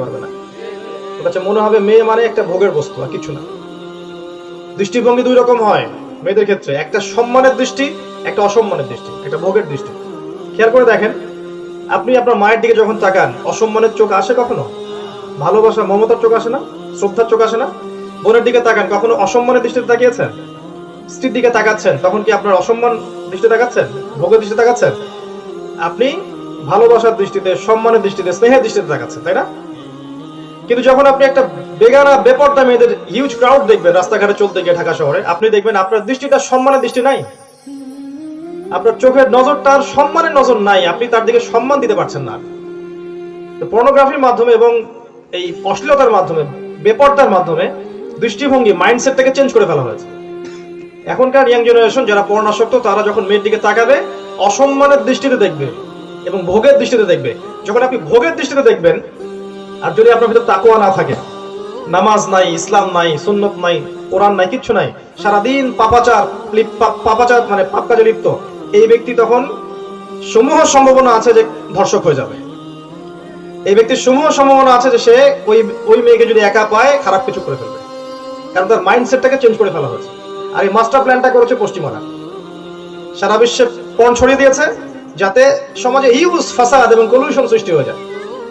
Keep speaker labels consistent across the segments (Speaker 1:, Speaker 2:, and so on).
Speaker 1: পারবে না। ওর কাছে মনে হবে মেয়ে মানে একটা ভোগের বস্তু, আর কিছু না। দৃষ্টিভঙ্গি দুই রকম হয় মেয়েদের ক্ষেত্রে, একটা সম্মানের দৃষ্টি, একটা অসম্মানের দৃষ্টি, একটা ভোগের দৃষ্টি। খেয়াল করে দেখেন, আপনি আপনার মায়ের দিকে যখন তাকান, অসম্মানের চোখ আসে কখনো? ভালোবাসা মমতার চোখ আসে না? শ্রদ্ধার চোখ আসে না? বোনের দিকে তাকান, কখনো অসম্মানের দৃষ্টিতে তাকিয়েছেন? স্ত্রীর দিকে তাকাচ্ছেন, তখন কি আপনার অসম্মান দৃষ্টি তাকাচ্ছেন, ভোগের দৃষ্টি তাকাচ্ছেন? আপনি ভালোবাসার দৃষ্টিতে, সম্মানের দৃষ্টিতে, স্নেহের দৃষ্টিতে তাকাচ্ছেন, তাই না? কিন্তু যখন আপনি একটা বেগানা বেপরদা মেয়েদের হিউজ ক্রাউড দেখবেন রাস্তাঘাটে চলতে গিয়ে ঢাকা শহরে, আপনি দেখবেন আপনার দৃষ্টিটা সম্মানের দৃষ্টি নাই, আপনার চোখের নজরটা আর সম্মানের নজর নাই, আপনি তার দিকে সম্মান দিতে পারছেন না। পর্নোগ্রাফির মাধ্যমে এবং এই অশ্লীলতার মাধ্যমে, বেপরদার মাধ্যমে দৃষ্টিভঙ্গি, মাইন্ডসেটটাকে চেঞ্জ করে ফেলা হয়েছে। এখনকার ইয়াং জেনারেশন যারা পর্ণাসক্ত, তারা যখন মেয়ের দিকে তাকাবে অসম্মানের দৃষ্টিতে দেখবে এবং ভোগের দৃষ্টিতে দেখবে। যখন আপনি ভোগের দৃষ্টিতে দেখবেন, আর যদি আপনার ভিতরে তাকওয়া না থাকে, নামাজ নাই, ইসলাম নাই, সুন্নত নাই, কোরআন নাই, কিচ্ছু নাই, সারাদিন পাপাচার মানে পাপ কাজে লিপ্ত, এই ব্যক্তি তখন সমূহ সম্ভাবনা আছে যে ধর্ষক হয়ে যাবে। এই ব্যক্তির সমূহ সম্ভাবনা আছে যে সে ওই মেয়েকে যদি একা পায় খারাপ কিছু করে ফেলবে, কারণ তার মাইন্ডসেটটাকে চেঞ্জ করে ফেলা হয়েছে। আর এই মাস্টার প্ল্যানটা করেছে পশ্চিমারা, সারা বিশ্বে পণ ছড়িয়ে দিয়েছে যাতে সমাজে হিউজ ফাসাদ এবং কলিউশন সৃষ্টি হয়ে যায়।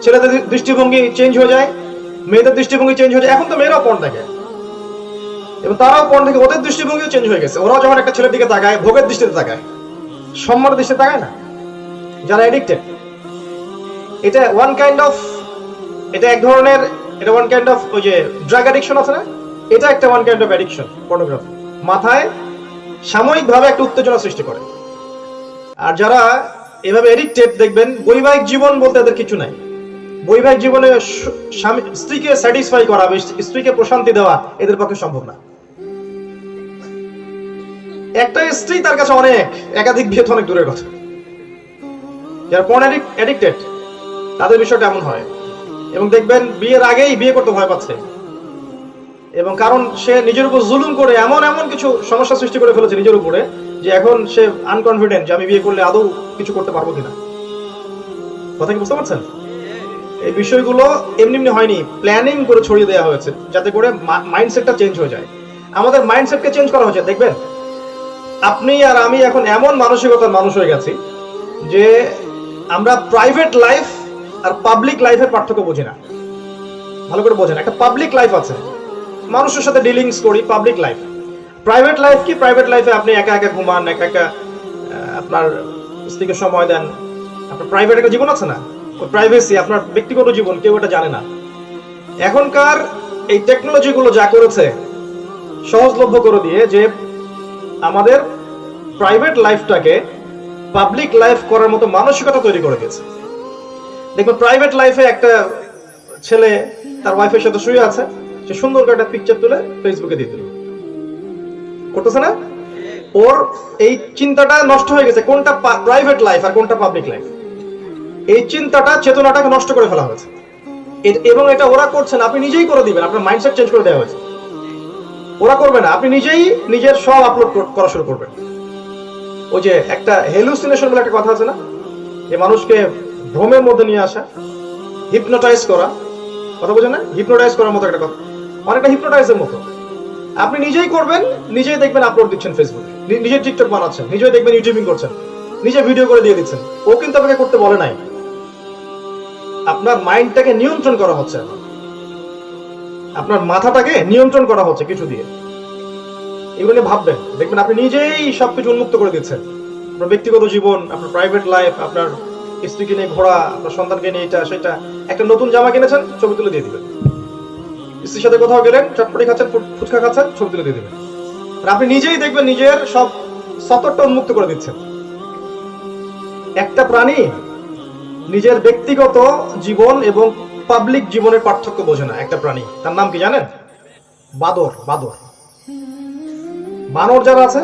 Speaker 1: ছেলেদের দৃষ্টিভঙ্গি চেঞ্জ হয়ে যায়, মেয়েদের দৃষ্টিভঙ্গি চেঞ্জ হয়ে যায়। এখন তো মেয়েরাও পণ দেখে এবং তারাও পণ দেখে, ওদের দৃষ্টিভঙ্গিও চেঞ্জ হয়ে গেছে। ওরাও যখন একটা ছেলের দিকে তাকায়, ভোগের দৃষ্টিতে তাকায়, সম্মানের দৃষ্টিতে তাকায় না। যারা এডিক্টেড, এটা ওয়ান কাইন্ড অফ, এটা এক ধরনের, এটা ওয়ান কাইন্ড অফ, ওই যে ড্রাগ অ্যাডিকশন আছে না, এটা একটা one kind of addiction. Pornography মাথায় সাময়িকভাবে একটা উত্তেজনা সৃষ্টি করে। আর যারা এভাবে এডিক্টেড, দেখবেন বৈবাহিক জীবন বলতে এদের কিছু নাই। বৈবাহিক জীবনে স্ত্রীকে স্যাটিসফাই করা, স্ত্রীকে প্রশান্তি দেওয়া এদের পক্ষে সম্ভব না। একটা স্ত্রী তার কাছে অনেক, একাধিক বিয়ে তো অনেক দূরের কথা। যারা পর্ন অ্যাডিক্টেড তাদের বিষয়টা এমন হয়, এবং দেখবেন বিয়ের আগেই বিয়ে করতে ভয় পাচ্ছে, এবং কারণ সে নিজের উপর জুলুম করে এমন এমন কিছু সমস্যা সৃষ্টি করে ফেলেছে নিজের উপরে, যে এখন সে আনকনফিডেন্ট যে আমি বিয়ে করলে আদৌ কিছু করতে পারবো কিনা। কথা কি বুঝতে পারছেন? এই বিষয়গুলো এমনি এমনি হয়নি, প্ল্যানিং করে ছড়িয়ে দেওয়া হয়েছে যাতে করে মাইন্ডসেটটা চেঞ্জ হয়ে যায়। আমাদের মাইন্ডসেটকে চেঞ্জ করা হয়েছে। দেখবেন আপনি আর আমি এখন এমন মানসিকতার মানুষ হয়ে গেছি যে আমরা প্রাইভেট লাইফ আর পাবলিক লাইফের পার্থক্য বুঝি না। ভালো করে বোঝেন, একটা পাবলিক লাইফ আছে, মানুষের সাথে ডিলিংস করি, পাবলিক লাইফ। প্রাইভেট লাইফ কি? প্রাইভেট লাইফে আপনি একা একা ঘুমান, একা একা আপনার স্ত্রীকে সময় দেন, আপনার প্রাইভেট একটা জীবন আছে না, ওই প্রাইভেসি, আপনার ব্যক্তিগত জীবন, কেউ এটা জানে না। এখনকার এই টেকনোলজি গুলো যা করেছে, সহজলভ্য করে দিয়ে, যে আমাদের প্রাইভেট লাইফটাকে পাবলিক লাইফ করার মতো মানসিকতা তৈরি করে দিয়েছে। দেখবেন প্রাইভেট লাইফে একটা ছেলে তার ওয়াইফের সাথে শুয়ে আছে, সে সুন্দর করে একটা পিকচার তুলে ফেসবুকে দিয়ে দিল, করতেছে না? ওর এই চিন্তাটা নষ্ট হয়ে গেছে, কোনটা প্রাইভেট লাইফ আর কোনটা পাবলিক লাইফ। এই চিন্তাটা, চেতনাটাকে নষ্ট করে ফেলা হয়েছে, এবং এটা ওরা করছে না, আপনি নিজেই করে দিবেন। আপনার মাইন্ডসেট চেঞ্জ করে দেওয়া হয়েছে, ওরা করবে না, আপনি নিজেই নিজের সব আপলোড করা শুরু করবেন। ওই যে একটা হেলুসিনেশন বলে একটা কথা আছে না, যে মানুষকে ভ্রমের মধ্যে নিয়ে আসা, হিপনোটাইজ করা, কথা বোঝেন না? হিপনোটাইজ করার মতো একটা কথা, অনেকটা হিপনোটাইজের মতো। আপনি নিজেই করবেন, নিজেই দেখবেন আপলোড দিচ্ছেন ফেসবুকে, নিজের টিকটক বানাচ্ছেন, নিজেই দেখবেন ইউটিউবিং করছেন, নিজে ভিডিও করে দিয়ে দিচ্ছেন। ও কিন্তু আপনাকে করতে বলে নাই, আপনার মাইন্ডটাকে নিয়ন্ত্রণ করা হচ্ছে, আপনার মাথাটাকে নিয়ন্ত্রণ করা হচ্ছে কিছু দিয়ে। এগুলো নিয়ে ভাববেন, দেখবেন আপনি নিজেই সবকিছু উন্মুক্ত করে দিচ্ছেন। আপনার ব্যক্তিগত জীবন, আপনার প্রাইভেট লাইফ, আপনার স্ত্রীকে নিয়ে ঘোরা, আপনার সন্তানকে নিয়ে এটা সেটা। একটা নতুন জামা কিনেছেন, ছবি তুলে দিয়ে দিবেন। স্ত্রীর সাথে কোথাও গেলেন, চটপটি খাচ্ছেন, ফুচকা খাচ্ছেন, ছবি তুলে দিয়ে দিবেন। আপনি নিজেই দেখবেন নিজের সব সতরটা উন্মুক্ত করে দিচ্ছেন। একটা প্রাণী নিজের ব্যক্তিগত জীবন এবং পাবলিক জীবনের পার্থক্য বোঝে না। একটা প্রাণী, তার নাম কি জানেন? বাদর। বাদর, বানর যারা আছে,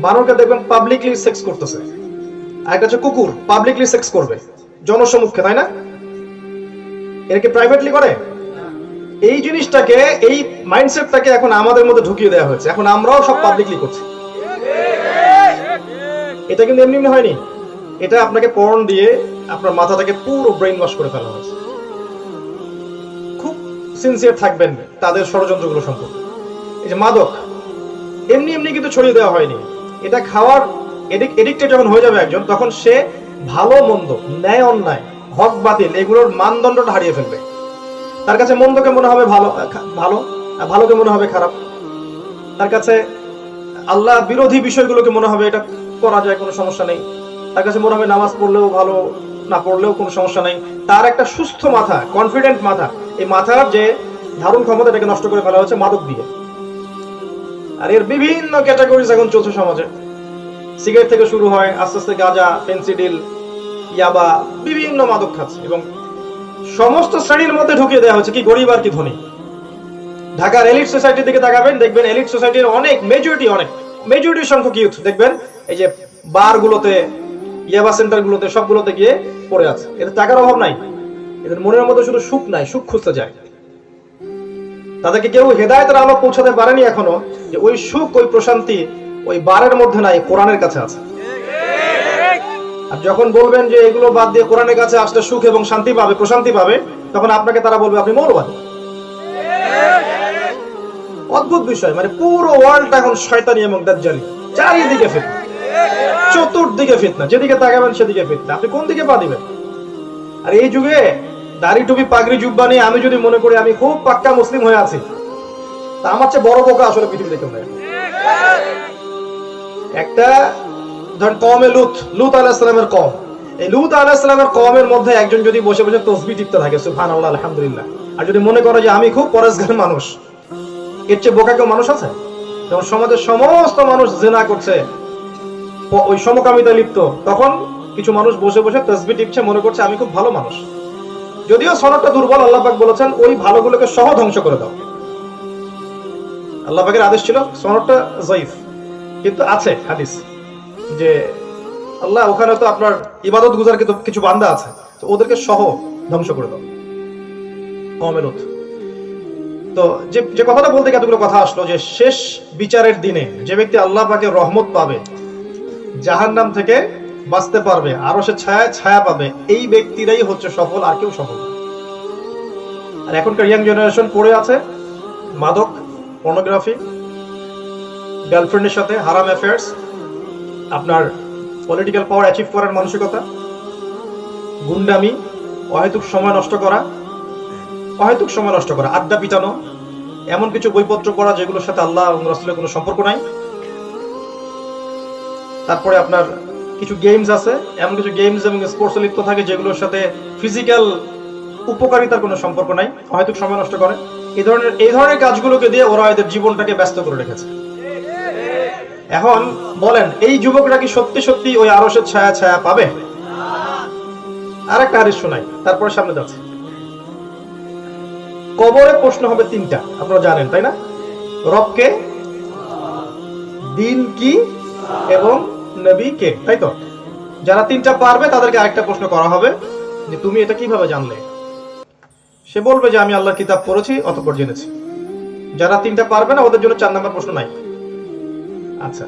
Speaker 1: বানরকে দেখবেন পাবলিকলি সেক্স করতেছে। আর একটা হচ্ছে কুকুর, পাবলিকলি সেক্স করবে জনসম্মুখে, তাই না? এর কি প্রাইভেটলি করে? এই জিনিসটাকে, এই মাইন্ডসেটটাকে এখন আমাদের মধ্যে ঢুকিয়ে দেওয়া হয়েছে। এখন আমরাও সব পাবলিকলি করছি। এটা কিন্তু এমনি এমনি হয়নি, এটা আপনাকে পর্ন দিয়ে আপনার মাথাটাকে পুরো ব্রেইন ওয়াশ করে ফেলা হয়েছে। সিনসিয়ার থাকবেন তাদের ষড়যন্ত্রগুলো সম্পর্কে। এই যে মাদক এমনি এমনি কিন্তু ছড়িয়ে দেওয়া হয়নি। এটা খাওয়ার এডিক্টেড যখন হয়ে যাবে একজন, তখন সে ভালো মন্দ, ন্যায় অন্যায়, হক বাতিল এগুলোর মানদণ্ডটা হারিয়ে ফেলবে। তার কাছে মন্দকে মনে হবে ভালো ভালো, ভালোকে মনে হবে খারাপ। তার কাছে আল্লাহ বিরোধী বিষয়গুলোকে মনে হবে এটা করা যায়, কোনো সমস্যা নেই। তার কাছে মনে হবে নামাজ পড়লেও ভালো, না পড়লেও কোনো সমস্যা নেই। তার একটা সুস্থ মাথা, কনফিডেন্ট মাথা, এই মাথার যে ধারণ ক্ষমতা এটাকে নষ্ট করে ফেলা হচ্ছে মাদক দিয়ে। আর এর বিভিন্ন ক্যাটাগরিজ এখন চলছে সমাজে। সিগারেট থেকে শুরু হয়, আস্তে আস্তে গাঁজা, ফেন্সিডিল, ইয়াবা, বিভিন্ন মাদক খাচ্ছে এবং সমস্ত শ্রেণীর মধ্যে ঢুকিয়ে দেওয়া হচ্ছে, কি গরিব আর কি ধনী। ঢাকার এলিট সোসাইটির দিকে তাকাবেন, দেখবেন এলিট সোসাইটির অনেক মেজরিটি সংখ্যক ইউথ দেখবেন এই যে বারগুলোতে, ইয়াবা সেন্টারগুলোতে, সবগুলোতে গিয়ে পড়ে আছে। এদের টাকার অভাব নাই, এদের মনের মধ্যে শুধু সুখ নাই, সুখ খুঁজতে যায়। তাদেরকে কেউ হেদায়েতের আলো পৌঁছাতে পারেনি এখনো, যে ওই সুখ, ওই প্রশান্তি ওই বারের মধ্যে নাই, কোরআনের কাছে আছে। আর যখন বলবেন যে এগুলো বাদ দিয়ে কোরআনের কাছে আসলে সুখ এবং শান্তি পাবে, প্রশান্তি পাবে, তখন আপনাকে তারা বলবে আপনি মৌলবাদী। অদ্ভুত বিষয়, মানে পুরো ওয়ার্ল্ড এখন শয়তানি এবং দাজ্জালি, চারিদিকে ফিতনা, চতুর্দিকে ফিতনা, যেদিকে তাকাবেন সেদিকে ফিতনা। আপনি কোন দিকে পা দিবেন? আর এই যুগে দাড়ি টুপি পাগড়ি জুব্বা নিয়ে আমি যদি মনে করি আমি খুব পাক্কা মুসলিম হয়ে আছি, তা আমার চেয়ে বড় বোকা আসলে পৃথিবীতে কেউ নেই। একটা ধরেন কওমে লুত আলাইহিস সালামের কওম, এই লুত আলাইহিস সালামের কওমের মধ্যে একজন যদি বসে বসে তাসবিহ টিপতে থাকে সুবহানাল্লাহ আলহামদুলিল্লাহ, আর যদি মনে করে যে আমি খুব পরেজগার মানুষ, এর চেয়ে বোকা কেউ মানুষ আছে? যখন সমাজের সমস্ত মানুষ জিনা করছে, ওই সমকামিতা লিপ্ত, তখন কিছু মানুষ বসে বসে তাসবিহ টিপছে, মনে করছে আমি খুব ভালো মানুষ। যদিও সনদটা দুর্বল, আল্লাহ পাক বলেছেন ওই ভালোগুলোকে সহ ধ্বংস করে দাও। আল্লাহ পাকের আদেশ ছিল, সনদটা যায়িফ, কিন্তু আছে হাদিস যে আল্লাহ ওখানে তো আপনার ইবাদত গুজার কিছু বান্দা আছে, তো ওদেরকে সহ ধ্বংস করে দাও। কওমে তো যে কথাটা বলতে এতগুলো কথা আসলো, যে শেষ বিচারের দিনে যে ব্যক্তি আল্লাহ পাকের রহমত পাবে, জাহান্নাম থেকে বাঁচতে পারবে, আরো সে ছায়া পাবে, এই ব্যক্তিরাই হচ্ছে সফল, আর কেউ সফল। আর এখনকার ইয়াং জেনারেশন পড়ে আছে মাদক, পর্নোগ্রাফি, গার্লফ্রেন্ডের সাথে হারাম অ্যাফেয়ার্স, আপনার পলিটিক্যাল পাওয়ার অ্যাচিভ করার মানসিকতা, গুন্ডামি, অহেতুক সময় নষ্ট করা, আড্ডা পিটানো, এমন কিছু বইপত্র পড়া যেগুলোর সাথে আল্লাহ এবং রাসূলের কোনো সম্পর্ক নাই। তারপরে আপনার কিছু গেমস আছে, এমন কিছু গেমস এবং স্পোর্টসে লিপ্ত থাকে যেগুলোর সাথে ফিজিক্যাল উপকারিতার কোনো সম্পর্ক নাই, অহেতুক সময় নষ্ট করে। এই ধরনের কাজগুলোকে দিয়ে ওরা এদের জীবনটাকে ব্যস্ত করে রেখেছে। এখন বলেন, এই যুবকরা কি সত্যি সত্যি ওই আরশের ছায়া পাবে? আরেকটা হাদিস শোনাই, তারপরে সামনে যাচ্ছে। কবরে প্রশ্ন হবে তিনটা, আপনারা জানেন তাই না? রবকে, দিন কি, এবং নবী কে, তাই তো? যারা তিনটা পারবে তাদেরকে আরেকটা প্রশ্ন করা হবে যে তুমি এটা কিভাবে জানলে? সে বলবে যে আমি আল্লাহর কিতাব পড়েছি, অতঃপর জেনেছি। যারা তিনটা পারবে না ওদের জন্য 4 নাম্বার প্রশ্ন নাই। আচ্ছা,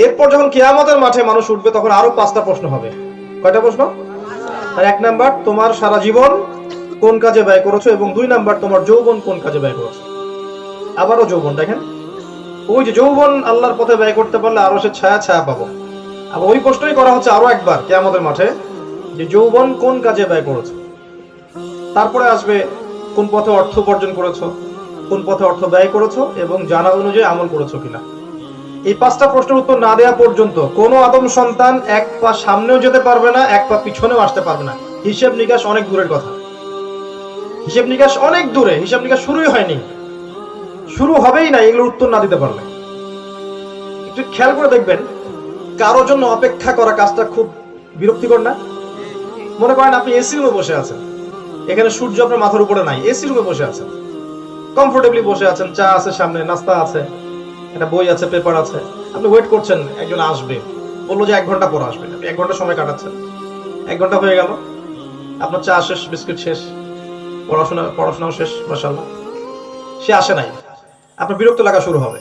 Speaker 1: এরপর যখন কিয়ামতের মাঠে মানুষ উঠবে তখন আরো 5টা প্রশ্ন হবে। কয়টা প্রশ্ন? আর 1 নাম্বার তোমার সারা জীবন কোন কাজে ব্যয় করেছো, এবং 2 নাম্বার তোমার যৌবন কোন কাজে ব্যয় করেছো। আবারও যৌবন, দেখেন ওই যে যৌবন আল্লাহর পথে ব্যয় করতে পারলে আরো সে ছায়া পাবো। আবার ওই প্রশ্নই করা হচ্ছে আরো একবার কিয়ামতের মাঠে, যে যৌবন কোন কাজে ব্যয় করেছো। তারপরে আসবে কোন পথে অর্থ উপার্জন করেছো, কোন পথে অর্থ ব্যয় করেছো, এবং জানা অনুযায়ী আমল করেছো কিনা। এই 5টা প্রশ্নের উত্তর না দেওয়া পর্যন্ত কোনো আদম সন্তান 1 পা সামনেও যেতে পারবে না, 1 পা পিছনেও আসতে পারবে না। হিসাব নিকাশ অনেক দূরের কথা, হিসাব নিকাশ অনেক দূরে, হিসাব নিকাশ শুরুই হয়নি, শুরু হবেই না এগুলোর উত্তর না দিতে পারলে। একটু খেয়াল করে দেখবেন, কারোর জন্য অপেক্ষা করা কাজটা খুব বিরক্তিকর না? মনে করেন আপনি এসি রুমে বসে আছেন, এখানে সূর্য আপনার মাথার উপরে নাই, এসি রুমে বসে আছেন, কমফোর্টেবলি বসে আছেন, চা আছে সামনে, নাস্তা আছে, একটা বই আছে, পেপার আছে, আপনি ওয়েট করছেন একজন আসবে, বললো যে 1 ঘন্টা পর আসবে, আপনি 1 ঘন্টা সময় কাটাচ্ছেন। 1 ঘন্টা হয়ে গেল, আপনার চা শেষ, বিস্কুট শেষ, পড়াশোনাও শেষ, মাশাআল্লাহ, সে আসে নাই, আপনার বিরক্ত লাগা শুরু হবে।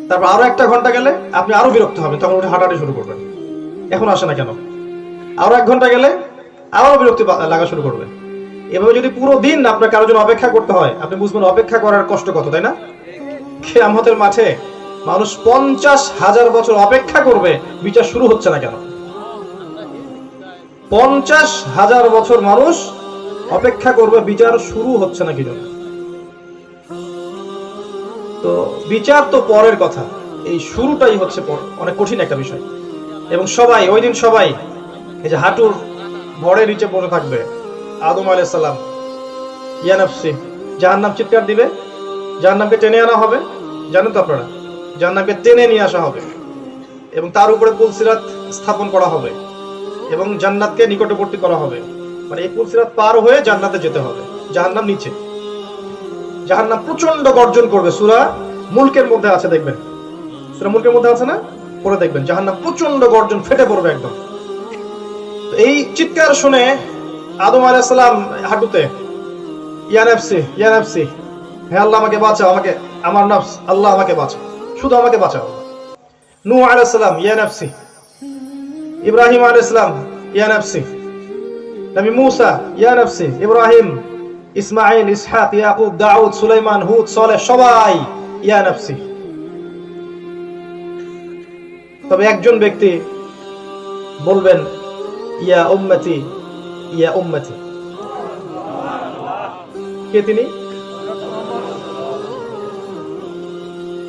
Speaker 1: তারপর আরো 1 ঘন্টা গেলে আপনি আরো বিরক্ত হবেন, তখন উঠে হাঁটাহাঁটি শুরু করবেন, এখন আসে না কেন। আরো 1 ঘন্টা গেলে আরো বিরক্তি লাগা শুরু করবে। এভাবে যদি পুরো দিন আপনার কারোর জন্য অপেক্ষা করতে হয়, আপনি বুঝবেন অপেক্ষা করার কষ্ট কত, তাই না? কিয়ামতের মাঠে মানুষ 50,000 বছর অপেক্ষা করবে, বিচার শুরু হচ্ছে না কেন? 50,000 বছর মানুষ অপেক্ষা করবে, বিচার শুরু হচ্ছে না কি জন্য? তো বিচার তো পরের কথা, এই শুরুটাই হচ্ছে অনেক কঠিন একটা বিষয়। এবং সবাই ওই দিন সবাই এই যে হাঁটুর ভরের নিচে পড়ে থাকবে। আদম আলাইহিস সালাম, ইয়া নাফসি, জাহান্নাম চিৎকার দিবে, জাহান্নামকে টেনে আনা হবে, জানেন তো আপনারা, জাহান্নামকে টেনে নিয়ে আসা হবে এবং তার উপরে পুলসিরাত স্থাপন করা হবে এবং জান্নাতকে নিকটবর্তী করা হবে। মানে এই পুলসিরাত পার হয়ে জান্নাতে যেতে হবে, জাহান্নাম নিচে। জাহান্নাম প্রচন্ড গর্জন করবে, সূরা মুলকের মধ্যে আছে, দেখবেন সূরা মুলকের মধ্যে আছে না, পরে দেখবেন জাহান্নাম প্রচন্ড গর্জন, ফেটে পড়বে একদম। তো এই চিৎকার শুনে আদম আলাইহিস সালাম হাঁটুতে, ইয়া নাফসি, ইয়া নাফসি, হে আল্লাহ আমাকে বাঁচাও, আমাকে, আমার নফস, আল্লাহ আমাকে বাঁচাও, শুধু আমাকে বাঁচাও। নূহ আলাইহিস সালাম, ইয়া নাফসি। ইব্রাহিম আলাইহিস সালাম, ইয়া নাফসি। নবী মূসা, ইয়া নাফসি। ইব্রাহিম, ইসমাঈল, ইসহাক, ইয়াকুব, দাউদ, সুলাইমান, হুদ, সালেহ, সবাই ইয়া নাফসি। তবে একজন ব্যক্তি বলবেন ইয়া উম্মতি, ইয়া উম্মতি। কে তিনি?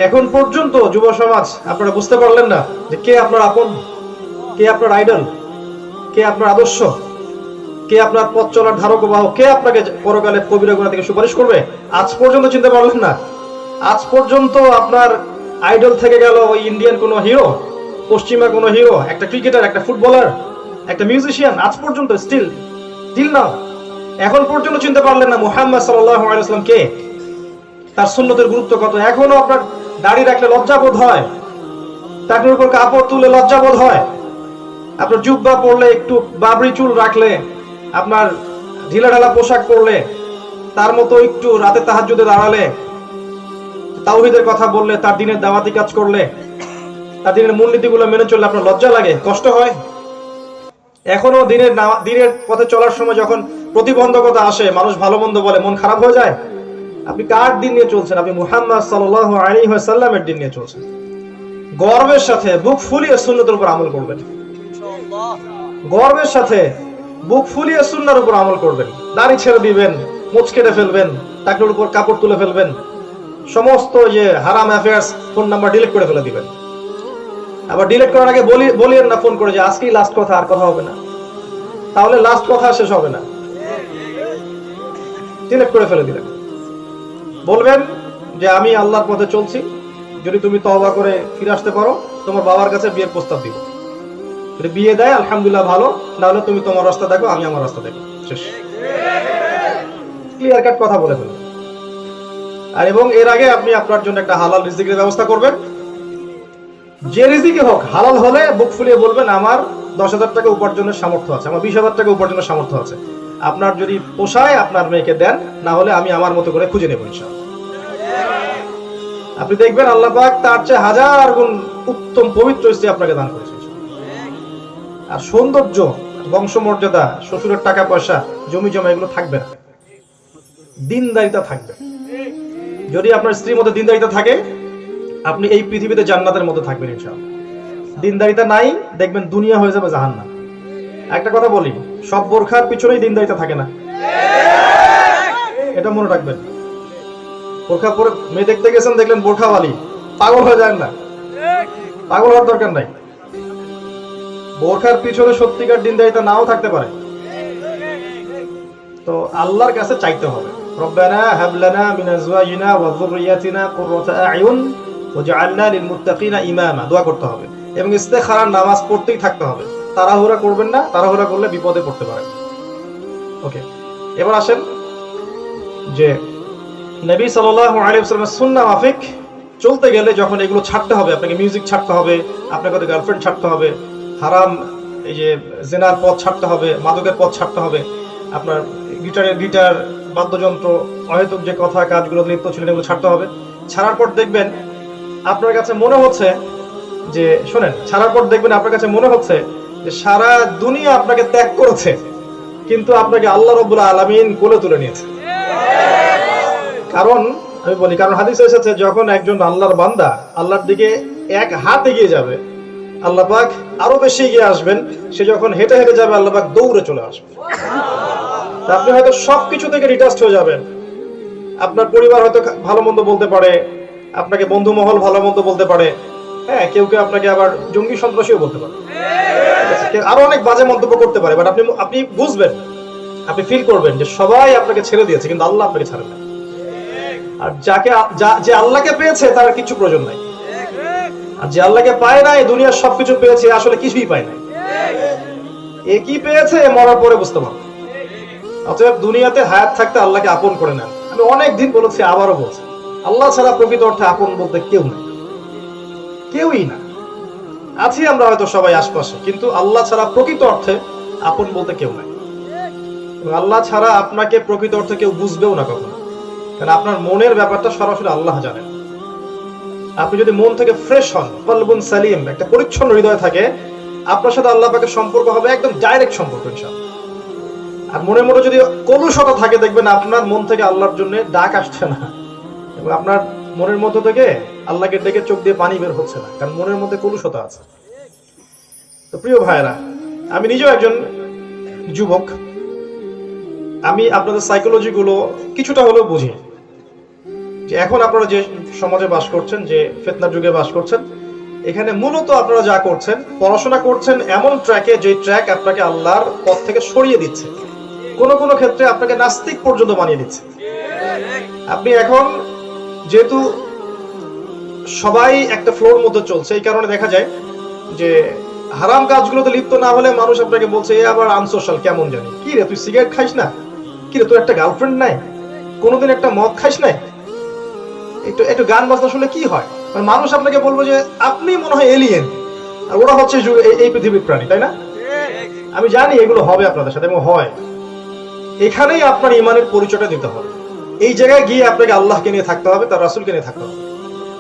Speaker 1: এখন পর্যন্ত যুব সমাজ আপনারা বুঝতে পারলেন না যে কে আপনার আপন, কে আপনার আইডল, কে আপনার আদর্শ, কে আপনার পথ চলার ধারক বাহক, কে আপনাকে পরকালে কবিরা গুনাহ থেকে সুপারিশ করবে, আজ পর্যন্ত চিনতে পারলেন না। আজ পর্যন্ত আপনার আইডল থেকে গেল ওই ইন্ডিয়ান কোনো হিরো, পশ্চিমা কোনো হিরো, একটা ক্রিকেটার, একটা ফুটবলার, একটা মিউজিশিয়ান। আজ পর্যন্ত স্টিল না, এখন পর্যন্ত চিনতে পারলেন না মুহাম্মদ সাল্লাল্লাহু আলাইহি ওয়াসাল্লাম কে, তার সুন্নতের গুরুত্ব কত। এখনো আপনার দাড়ি রাখলে লজ্জাবোধ হয়, তার উপর কাপড় তুলে লজ্জাবোধ হয়, আপনার জুব্বা পরলে, একটু বাবরি চুল রাখলে, আপনার ঢিলাঢালা পোশাক পরলে, তার মতো একটু রাতে তাহাজ্জুদে দাঁড়ালে, তাওহীদের কথা বললে, তার দিনের দাওয়াতি কাজ করলে, তার দিনের মূলনীতিগুলো মেনে চললে আপনার লজ্জা লাগে, কষ্ট হয়। এখনো দিনের পথে চলার সময় যখন প্রতিবন্ধকতা আসে, মানুষ ভালো মন্দ বলে, মন খারাপ হয়ে যায়। আপনি কার দিন নিয়ে চলছেন? আপনি মুহাম্মদ সাল্লাল্লাহু আলাইহি ওয়াসাল্লামের দিন নিয়ে চলছেন। গর্বের সাথে বুক ফুলিয়ে সুন্নতের উপর আমল করবেন, গর্বের সাথে বুক ফুলিয়ে সুন্নাহর উপর আমল করবেন। দাড়ি ছেড়ে দিবেন, মুছ কেটে ফেলবেন, টাকলোর উপর কাপড় তুলে ফেলবেন, সমস্ত যে হারাম অ্যাফেয়ার্স, ফোন নাম্বার ডিলিট করে ফেলে দিবেন। আবার ডিলিট করার আগে বলিয়েন না ফোন করে যে আজকেই লাস্ট কথা, আর কথা হবে না, তাহলে লাস্ট কথা শেষ হবে না। ডিলিট করে ফেলে দিলেন। বলবেন যে আমি আল্লাহর পথে চলছি, যদি তুমি তওবা করে ফিরে আসতে পারো, তোমার বাবার কাছে বিয়ের প্রস্তাব দিব। যদি বিয়ে দেয় আলহামদুলিল্লাহ, ভালো, না হলে তুমি তোমার রাস্তা দেখো, আমি আমার রাস্তা দেখো, শেষ। ক্লিয়ার কাট কথা বলে ফেলবেন। আর এবং এর আগে আপনি আপনার জন্য একটা হালাল রিজিকের ব্যবস্থা করবেন। যে রিজিকে হোক, হালাল হলে বুক ফুলিয়ে বলবেন আমার 10,000 টাকা উপার্জনের সামর্থ্য আছে, আমার 20,000 টাকা উপার্জনের সামর্থ্য আছে। আপনার যদি পোষায় আপনার মেয়েকে দেন, না হলে আমি আমার মতো করে খুঁজে নেব ইনশাআল্লাহ। আপনি দেখবেন আল্লাহ পাক তার চেয়ে 1000 গুণ উত্তম পবিত্র স্ত্রী আপনাকে দান করেছেন। আর সৌন্দর্য, বংশমর্যাদা, শ্বশুরের টাকা পয়সা, জমি জমা এগুলো থাকবে না, দিনদারিতা থাকবে। যদি আপনার স্ত্রীর মধ্যে দিনদারিতা থাকে, আপনি এই পৃথিবীতে জান্নাতের মধ্যে থাকবেন ইনশাআল্লাহ। দিনদারিতা নাই, দেখবেন দুনিয়া হয়ে যাবে জাহান্নাম। একটা কথা বলি, সব বোরখার পিছনেই দিনদারিতা থাকে না, এটা মনে রাখবেন। বোরখা পরে মেয়ে দেখতে গেছেন, দেখলেন বোরখাওয়ালি, পাগল হয়ে যায় না, পাগল হওয়ার দরকার নাই। বোরখার পিছনে সত্যিকার দিনদারিতা নাও থাকতে পারে। তো আল্লাহর কাছে চাইতে হবে, রব্বানা হাব লানা মিন আজওয়াজিনা ওয়া যুররিয়াতিনা কুররাতা আ'য়ুন ওয়াজআলনা লিল মুত্তাকিনা ইমামা, দোয়া করতে হবে এবং ইস্তেখারার নামাজ পড়তেই থাকতে হবে। তাড়াহুড়া করবেন না, তাড়াহুড়া করলে বিপদে পড়তে পারেন। ওকে, এবার আসেন যে নবী সাল্লাল্লাহু আলাইহি ওয়াসাল্লামের সুন্নাহ মাফিক চলতে গেলে যখন এগুলো ছাড়তে হবে, আপনাকে মিউজিক ছাড়তে হবে, আপনাকে গার্লফ্রেন্ড ছাড়তে হবে, হারাম এই যে জিনার পথ ছাড়তে হবে, মাদকের পথ ছাড়তে হবে, আপনার গিটার বাদ্যযন্ত্র, অহেতুক যে কথা কাজগুলো লিপ্ত ছিলেন এগুলো ছাড়তে হবে। ছাড়ার পর দেখবেন আপনার কাছে মনে হচ্ছে যে, শোনেন, ছাড়ার পর দেখবেন আপনার কাছে মনে হচ্ছে যে সারা দুনিয়া আপনাকে ত্যাগ করেছে, কিন্তু আপনাকে আল্লাহ রাব্বুল আলামিন কোলে তুলে নিয়েছে। কারণ আমি বলি, কারণ হাদিসে এসেছে যখন একজন আল্লাহর বান্দা আল্লাহর দিকে এক হাত এগিয়ে যাবে, আল্লাহ পাক আরো বেশি এগিয়ে আসবেন। সে যখন হেঁটে হেঁটে যাবে, আল্লাহ পাক দৌড়ে চলে আসবে। আপনি হয়তো সবকিছু থেকে ডিটাচড হয়ে যাবেন। আপনার পরিবার হয়তো ভালো মন্দ বলতে পারে, আপনাকে বন্ধু মহল ভালো মন্দ বলতে পারে, হ্যাঁ, কেউ কেউ আপনাকে আবার জঙ্গি সন্ত্রাসীও বলতে পারে, আরো অনেক বাজে মন্তব্য করতে পারে। বাট আপনি বুঝবেন, আপনি ফিল করবেন যে সবাই আপনাকে ছেড়ে দিয়েছে, কিন্তু আল্লাহ আপনাকে ছাড়েন না। আর যে আল্লাহকে পেয়েছে তার কিছু প্রয়োজন নাই। আর যে আল্লাহকে পায় না, এই দুনিয়ার সবকিছু পেয়েছে, আসলে কিছুই পায় না। এ কি পেয়েছে মরার পরে বুঝতে পারবে। অতএব দুনিয়াতে হায়াত থাকতে আল্লাহকে আপন করে নেন। আমি অনেক দিন বলেছি, আবারও বলছি, আল্লাহ ছাড়া প্রকৃত অর্থে আপন বলতে কেউ নেই, কেউই না। আছি আমরা হয়তো সবাই আশপাশে, কিন্তু আল্লাহ ছাড়া প্রকৃত অর্থে আপন বলতে কেউ নাই। এবং আল্লাহ ছাড়া আপনাকে প্রকৃত অর্থে কেউ বুঝবেও না কখনো, কারণ আপনার মনের ব্যাপারটা সরাসরি আল্লাহ জানেন। আপনি যদি মন থেকে ফ্রেশ হন, কলবুন সালিম, একটা পরিচ্ছন্ন হৃদয় থাকে, আপনার সাথে আল্লাহ পাকের সম্পর্ক হবে একদম ডাইরেক্ট সম্পর্ক ইনশাআল্লাহ। আর মনের মধ্যে যদি কলুষতা থাকে, দেখবেন আপনার মন থেকে আল্লাহর জন্য ডাক আসছে না, এবং আপনার মনের মধ্য থেকে আল্লাহকে ডেকে চোখ দিয়ে পানি বের হচ্ছে না, কারণ মনের মধ্যে কলুষতা আছে। তো প্রিয় ভাইরা, আমি নিজেও একজন যুবক। আমি আপনাদের সাইকোলজি গুলো কিছুটা হলেও বুঝি, যে এখন আপনারা যে সমাজে বাস করছেন, যে ফিতনার যুগে বাস করছেন, এখানে মূলত আপনারা যা করছেন, পড়াশোনা করছেন এমন ট্র্যাকে, যে ট্র্যাক আপনাকে আল্লাহর পথ থেকে সরিয়ে দিচ্ছে, কোনো কোনো ক্ষেত্রে আপনাকে নাস্তিক পর্যন্ত বানিয়ে দিচ্ছে। আপনি এখন যেহেতু সবাই একটা ফ্লোর মধ্যে চলছে, এই কারণে দেখা যায় যে হারাম কাজগুলোতে লিপ্ত না হলে মানুষ আপনাকে বলছে, এ আবার আনসোশাল, কেমন জানি, কি রে তুই সিগারেট খাইস না, কি রে তোর একটা গার্লফ্রেন্ড নাই, কোনোদিন একটা মদ খাইস নাই, একটু গান বাজনা শুনলে কি হয়। মানে মানুষ আপনাকে বলবো যে আপনি মনে হয় এলিয়েন, আর ওরা হচ্ছে এই পৃথিবীর প্রাণী, তাই না? আমি জানি এগুলো হবে আপনাদের সাথে, এবং হয়। এখানেই আপনার ইমানের পরিচয়টা দিতে হবে। এই জায়গায় গিয়ে আপনাকে আল্লাহকে নিয়ে থাকতে হবে, তার রাসূলকে নিয়ে থাকতে হবে।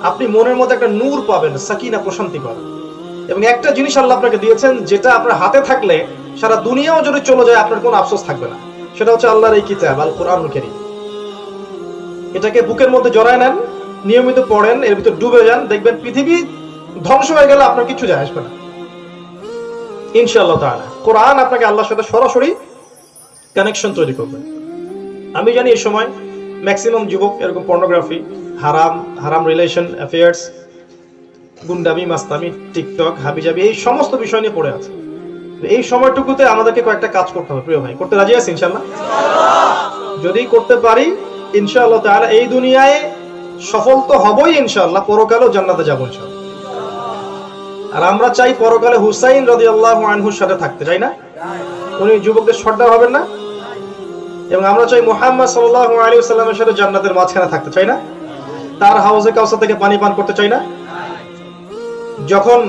Speaker 1: আপনি মনের মধ্যে একটা নূর পাবেন, সাকিনা, প্রশান্তি পাবেন। এবং একটা জিনিস আল্লাহ আপনাকে দিয়েছেন, যেটা আপনার হাতে থাকলে সারা দুনিয়াও যদি চলে যায় আপনার কোনো আফসোস থাকবে না। সেটা হচ্ছে আল্লাহর এই কিতাব, আল কুরআনুল কারীম। এটাকে বুকের মধ্যে জড়ায় নেন, নিয়মিত পড়েন, এর ভিতর ডুবে যান, দেখবেন পৃথিবী ধ্বংস হয়ে গেলে আপনার কিছু যায় আসবে না ইনশাআল্লাহ তাআলা। কোরআন আপনাকে আল্লাহর সাথে সরাসরি কানেকশন তৈরি করবে। আমি জানি এই সময় ম্যাক্সিমাম যুবক এরকম পর্নোগ্রাফি, হারাম রিলেশন অ্যাফেয়ার্স, গুন্ডামি, মাস্তামি, টিকটক, হাবিজাবি, এই সমস্ত বিষয় নিয়ে পড়ে আছে। এই সময়টুকুতে আমাদেরকে কয়েকটা কাজ করতে হবে। প্রিয় ভাই, করতে রাজি আছি ইনশাআল্লাহ? যদি করতে পারি ইনশাআল্লাহ তাআলা এই দুনিয়ায় সফল তো হবই ইনশাআল্লাহ, পরকালেও জান্নাতে যাব ইনশাআল্লাহ। আর আমরা চাই পরকালে হুসাইন রাদিয়াল্লাহু আনহুর সাথে থাকতে, চাই না? উনি যুবকদের সর্দার হবেন না? এবং আমরা চাই মুহাম্মদ সাল্লাল্লাহু আলাইহি ওয়াসাল্লামের সাথে জান্নাতের মাঝখানে থাকতে, চাই না? তার হাউজে কাউসার থেকে পানি পান করতে চাই না? যখন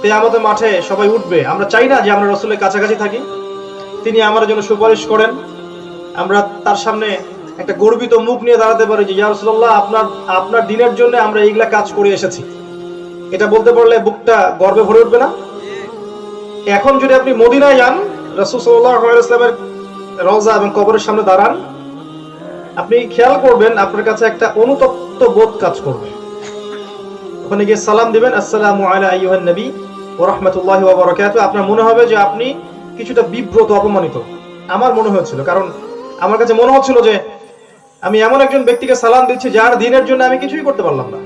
Speaker 1: কিয়ামতের মাঠে সবাই উঠবে, আমরা চাই না যে আমরা রাসূলের কাছাকাছি থাকি, তিনি আমাদের জন্য সুপারিশ করেন, আমরা তার সামনে একটা গর্বিত মুখ নিয়ে দাঁড়াতে পারি যে ইয়া রাসূলুল্লাহ, আপনার দ্বীনের জন্য আমরা এইগুলা কাজ করে এসেছি। এটা বলতে পারলে বুকটা গর্বে ভরে উঠবে না? এখন যদি আপনি মদিনায় যান, রাসূল সাল্লাল্লাহু আলাইহি ওয়াসাল্লামের রওজা এবং কবরের সামনে দাঁড়ান, আপনি খেয়াল করবেন আপনার কাছে একটা অনুতপ্ত বোধ কাজ করবে। ওখানে গিয়ে সালাম দিবেন, আসসালামু আলা আইয়ুহান নবী ওয়া রাহমাতুল্লাহি ওয়া বারাকাতুহু। আপনার মনে হবে যে আপনি কিছুটা বিব্রত, অপমানিত। আমার মনে হয়েছিল, কারণ আমার কাছে মনে হচ্ছিল যে আমি এমন একজন ব্যক্তিকে সালাম দিচ্ছি যার দ্বীনের জন্য আমি কিছুই করতে পারলাম না।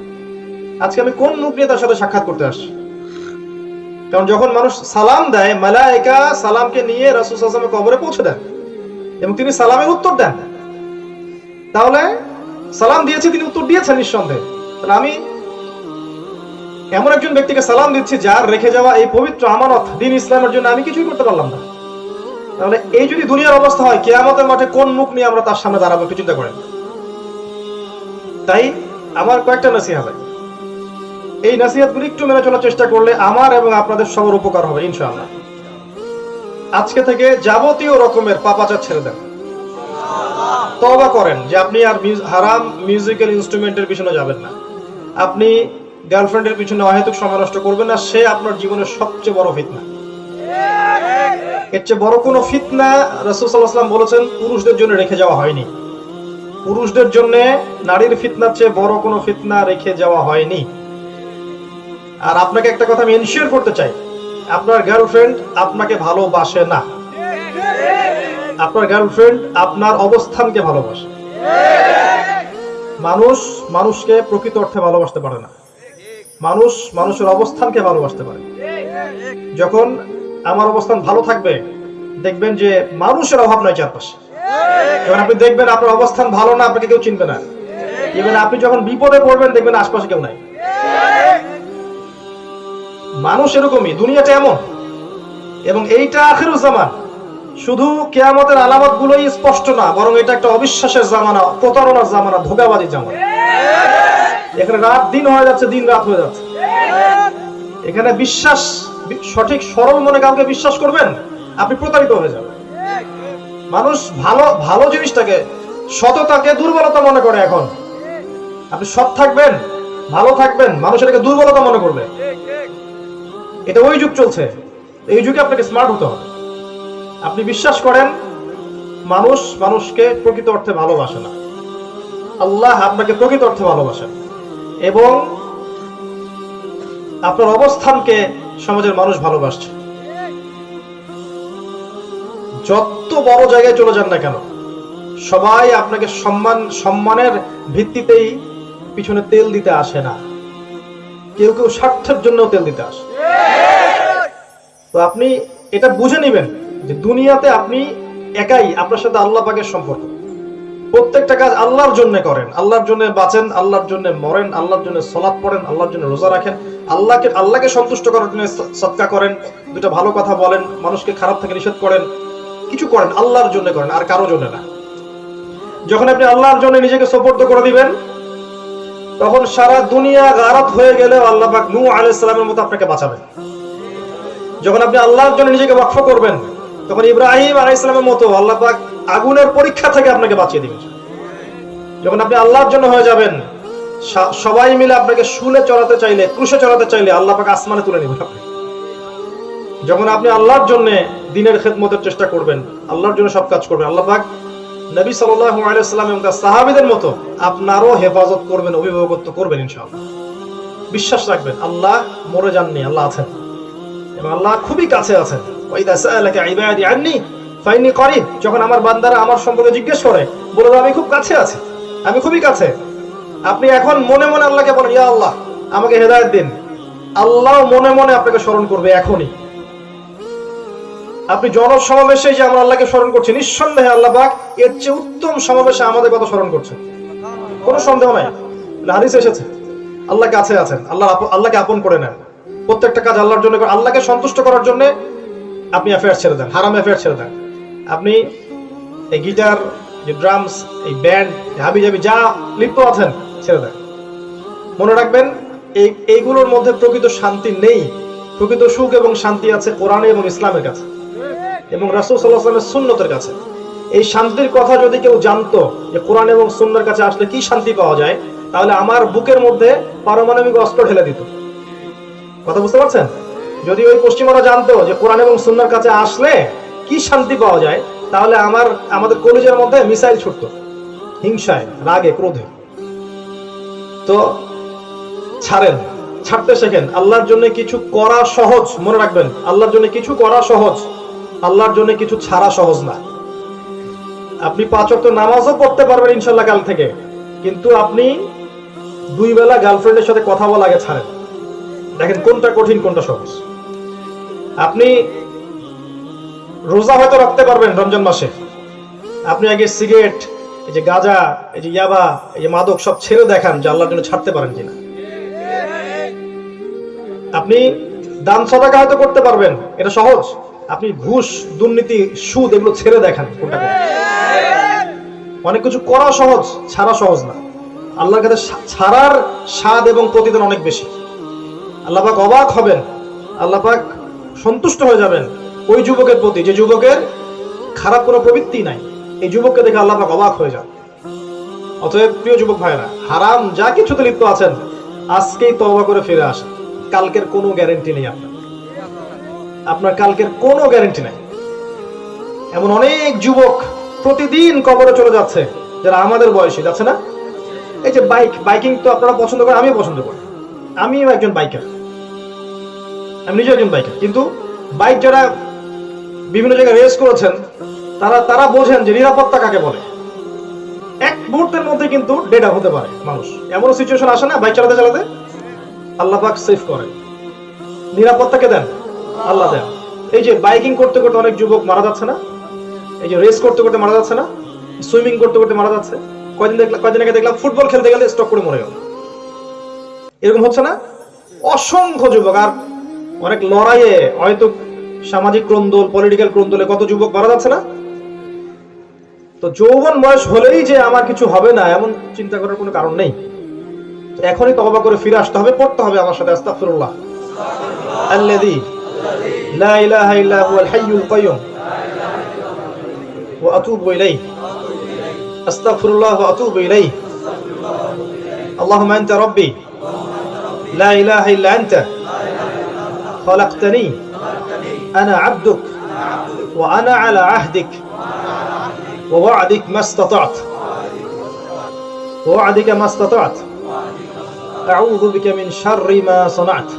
Speaker 1: আজকে আমি কোন মুখ নিয়ে তার সাথে সাক্ষাৎ করতে আসছি? কারণ যখন মানুষ সালাম দেয়, মালায়েকা সালামকে নিয়ে রাসূল সাল্লাল্লাহু আলাইহি ওয়াসাল্লামের কবরে পৌঁছে দেন এবং তিনি সালামের উত্তর দেন। তাহলে সালাম দিয়েছি, তিনি উত্তর দিয়েছেন নিঃসন্দেহে। তাহলে আমি এমন একজন ব্যক্তিকে সালাম দিচ্ছি যার রেখে যাওয়া এই পবিত্র আমানত দ্বীন ইসলামের জন্য আমি কিছুই করতে পারলাম না। তাহলে এই যদি দুনিয়ার অবস্থা হয়, কিয়ামতের মাঠে কোন মুখ নিয়ে আমরা তার সামনে দাঁড়াবো, একটু চিন্তা করেন। তাই আমার কয়েকটা নসিহত আছে, এই নসিহতগুলো একটু মেনে চলার চেষ্টা করলে আমার এবং আপনাদের সবার উপকার হবে ইনশাআল্লাহ। আজকে থেকে যাবতীয় রকমের পাপাচার ছেড়ে দেন, তওবা করেন যে আপনি আর হারাম মিউজিক্যাল ইনস্ট্রুমেন্টের পিছনে যাবেন না, আপনি গার্লফ্রেন্ডের পিছনে অহেতুক সময় নষ্ট করবেন না, সে আপনার জীবনের সবচেয়ে বড় ফিতনা। এর চেয়ে বড় কোনো ফিতনা রাসূল সাল্লাল্লাহু আলাইহি ওয়াসাল্লাম বলেছেন পুরুষদের জন্য রেখে যাওয়া হয়নি। পুরুষদের জন্য নারীর ফিতনার চেয়ে বড় কোনো ফিতনা রেখে যাওয়া হয়নি। আর আপনাকে একটা কথা আমি এনশিওর করতে চাই, আপনার গার্লফ্রেন্ড আপনাকে ভালোবাসে না, আপনার গার্লফ্রেন্ড আপনার অবস্থানকে ভালোবাসে। মানুষ মানুষকে প্রকৃত অর্থে ভালোবাসতে পারে না, মানুষ মানুষের অবস্থানকে ভালোবাসতে পারে। যখন আমার অবস্থান ভালো থাকবে দেখবেন যে মানুষের অভাব নয় চারপাশে। যখন আপনি দেখবেন আপনার অবস্থান ভালো না, আপনাকে কেউ চিনবে না। ইভেন আপনি যখন বিপদে পড়বেন দেখবেন আশপাশে কেউ নাই। মানুষ এরকমই, দুনিয়াটা এমন। এবং এইটা আখিরুজ জামান, শুধু কিয়ামতের আলামত গুলোই স্পষ্ট না, বরং এটা একটা অবিশ্বাসের জামানা, প্রতারণার জামানা, ধোঁকাবাজির জামানা। এখানে রাত দিন হয়ে যাচ্ছে, দিন রাত হয়ে যাচ্ছে। এখানে বিশ্বাস, সঠিক সরল মনে কাউকে বিশ্বাস করবেন, আপনি প্রতারিত হয়ে যাবেন। মানুষ ভালো ভালো জিনিসটাকে, সততাকে দুর্বলতা মনে করে। এখন আপনি সৎ থাকবেন, ভালো থাকবেন, মানুষ এটাকে দুর্বলতা মনে করবে। এটা ওই যুগ চলছে, এই যুগে আপনাকে স্মার্ট হতে হবে। আপনি বিশ্বাস করেন মানুষ মানুষকে প্রকৃত অর্থে ভালোবাসে না, আল্লাহ আপনাকে প্রকৃত অর্থে ভালোবাসেন। এবং আপনার অবস্থানকে সমাজের মানুষ ভালোবাসছে। যত বড় জায়গায় চলে যান না কেন, সবাই আপনাকে সম্মানের ভিত্তিতেই পিছনে তেল দিতে আসে না, কেউ কেউ স্বার্থের জন্য তেল দিতে আসে। তো আপনি এটা বুঝে নেবেন যে দুনিয়াতে আপনি একাই, আপনার সাথে আল্লাহ পাকের সম্পর্ক। প্রত্যেকটা কাজ আল্লাহর জন্য করেন, আল্লাহর জন্য বাঁচেন, আল্লাহর জন্য মরেন, আল্লাহর জন্য সালাত পড়েন, আল্লাহর জন্য রোজা রাখেন, আল্লাহকে সন্তুষ্ট করার জন্য সদকা করেন, দুটো ভালো কথা বলেন, মানুষকে খারাপ থেকে নিষেধ করেন, কিছু করেন আল্লাহর জন্য করেন, আর কারো জন্য না। যখন আপনি আল্লাহর জন্য নিজেকে সুপর্দ করে দিবেন, তখন সারা দুনিয়া গারাত হয়ে গেলেও আল্লাহ পাক নূহ আলাইহিস সালামের মতো আপনাকে বাঁচাবেন। যখন আপনি আল্লাহর জন্য নিজেকে ওয়াকফ করবেন, তখন ইব্রাহিম আলাইহিস সালামের মতো আল্লাহ পাক আগুনের পরীক্ষা থেকে আপনাকে বাঁচিয়ে দিবেন। যখন আপনি আল্লাহর জন্য হয়ে যাবেন, সবাই মিলে আপনাকে শুলে চড়াতে চাইলে, ক্রুশে চড়াতে চাইলে আল্লাহ পাক আসমানে তুলে নেবেন আপনি। যখন আপনি আল্লাহর জন্য দ্বীনের খেদমতের চেষ্টা করবেন, আল্লাহর জন্য সব কাজ করবেন, আল্লাহ পাক নবী সাল্লাল্লাহু আলাইহি ওয়াসাল্লাম এবং তার সাহাবীদের মতো আপনারও হেফাজত করবেন, অভিভাবকত্ব করবেন ইনশাআল্লাহ। বিশ্বাস রাখবেন আল্লাহ মরে যাননি, আল্লাহ আছেন এবং আল্লাহ খুবই কাছে আছেন। ওয়াইদা সাআলাকা ইবাদি আন্নী ফাইন্নী করিব। যখন আমার বান্দারা আমার সম্পর্কে জিজ্ঞেস করে, বলে দাও আমি খুব কাছে আছি, আমি খুবই কাছে। আপনি এখন মনে মনে আল্লাহকে বলেন, ইয়া আল্লাহ আমাকে হেদায়েত দিন, আল্লাহ মনে মনে আপনাকে স্মরণ করবে এখনই। আপনি জনসমাবেশে যে আমরা আল্লাহকে স্মরণ করছি, নিঃসন্দেহে আল্লাহ পাক এর চেয়ে উত্তম সমাবেশে আমাদের কথা স্মরণ করছেন, কোনো সন্দেহ নাই। হাদিসে এসেছে আল্লাহ কাছে আছেন, আল্লাহকে আপন করে নেন। প্রত্যেকটা কাজ আল্লাহর জন্য, আল্লাহকে সন্তুষ্ট করার জন্য আপনি অ্যাফেয়ার ছেড়ে দেন, হারাম অ্যাফেয়ার ছেড়ে দেন। আপনি এই গিটার, এই ড্রামস, এই ব্যান্ড, হাবি জাবি যা লিপ্ত আছেন ছেড়ে দেন। মনে রাখবেন এইগুলোর মধ্যে প্রকৃত শান্তি নেই। প্রকৃত সুখ এবং শান্তি আছে কোরআনে এবং ইসলামের কাছে এবং রাসূল সাল্লাল্লাহু আলাইহি ওয়াসাল্লামের সুন্নতের কাছে। এই শান্তির কথা যদি কেউ জানতো যে কোরআন এবং সুন্নাহর কাছে আসলে কি শান্তি পাওয়া যায়, তাহলে আমার বুকের মধ্যে পারমাণবিক অস্ত্র ঢেলে দিত। কথা বুঝতে পারছেন? যদি ওই পশ্চিমারা জানতো যে কোরআন এবং সুন্নাহর কাছে আসলে কি শান্তি পাওয়া যায়, তাহলে আমাদের কলিজার মধ্যে মিসাইল ছুটতো, হিংসায়, রাগে, ক্রোধে। তো ছাড়েন, ছাড়তে শেখেন। আল্লাহর জন্য কিছু করা সহজ, মনে রাখবেন আল্লাহর জন্য কিছু করা সহজ, আল্লাহর জন্য কিছু ছাড়া সহজ না। আপনি 5 ওয়াক্ত নামাজও পড়তে পারবেন ইনশাআল্লাহ কাল থেকে, কিন্তু আপনি 2 বেলা গার্লফ্রেন্ডের সাথে কথা বলা আগে ছাড়েন। দেখেন কোনটা কঠিন কোনটা সহজ। আপনি রোজা হয়তো রাখতে পারবেন রমজান মাসে, আপনি আগে সিগারেট, এই যে গাঁজা, এই যে ইয়াবা, এই যে মাদক সব ছেড়ে দেখান যে আল্লাহর জন্য ছাড়তে পারেন কিনা। আপনি দান সাদাকা হয়তো করতে পারবেন, এটা সহজ। আপনি ঘুষ, দুর্নীতি, সুদ এগুলো ছেড়ে দেখান কোনটা কোনটা। অনেক কিছু করা সহজ, ছাড়া সহজ না। আল্লাহর কাছে ছাড়ার স্বাদ এবং প্রতিদান অনেক বেশি। আল্লাহ পাক অবাক হবেন, আল্লাহ পাক সন্তুষ্ট হয়ে যাবেন ওই যুবকের প্রতি যে যুবকের খারাপ কোনো প্রবৃত্তি নাই। এই যুবককে দেখে আল্লাহ পাক অবাক হয়ে যান। অতএব প্রিয় যুবক ভাইরা, হারাম যা কিছুতে লিপ্ত আছেন আজকেই তওবা করে ফিরে আসেন। কালকের কোনো গ্যারান্টি নেই আপনার কালকের কোনো গ্যারান্টি নাই। এমন অনেক যুবক প্রতিদিন কবরে চলে যাচ্ছে যারা আমাদের বয়সী, যাচ্ছে না? এই যে বাইকিং তো আপনারা পছন্দ করেন, আমিও পছন্দ করি, আমিও একজন বাইকার, আমি নিজে একজন বাইকার। কিন্তু বাইক যারা বিভিন্ন জায়গায় রেস করেছেন তারা বোঝেন যে নিরাপত্তা কাকে বলে। এক মুহূর্তের মধ্যে কিন্তু ডেড হতে পারে মানুষ, এমন সিচুয়েশন আসে না বাইক চালাতে চালাতে? আল্লাহ পাক সেভ করেন, নিরাপত্তাকে দেন, আল্লাহ দেন। এই যে বাইকিং করতে করতে অনেক যুবক মারা যাচ্ছে না, এই যে রেস করতে করতে মারা যাচ্ছে না, সুইমিং করতে করতে মারা যাচ্ছে, কয়দিন আগে দেখলাম ফুটবল খেলতে গেলে স্টক করে মরে গেল। এরকম হচ্ছে না? অসংখ্য যুবক। আর অনেক লড়াইয়ে হয়তো সামাজিক ক্রন্দল, পলিটিক্যাল ক্রন্দলে কত যুবক মারা যাচ্ছে না? তো যৌবন বয়স হলেই যে আমার কিছু হবে না এমন চিন্তা করার কোনো কারণ নেই। এখনই তওবা করে ফিরে আসতে হবে, পড়তে হবে আমার সাথে আস্তাগফিরুল্লাহ আল্লাযী লা ইলাহা ইল্লা হুয়াল হাইয়ুল কাইয়্যুম ওয়া আতুবু ইলাইহি আস্তাগফিরুল্লাহ ওয়া আতুবু ইলাইহি আল্লাহুম্মা আনতা রাব্বী লা ইলাহা ইল্লা আনতা খালাকতানি আনা আবদুক ওয়া আনা আলা আহদিক ওয়া ওয়া'দিক মাস্তাতা'ত ووعدك ما استطعت أعوذ بك من شر ما صنعت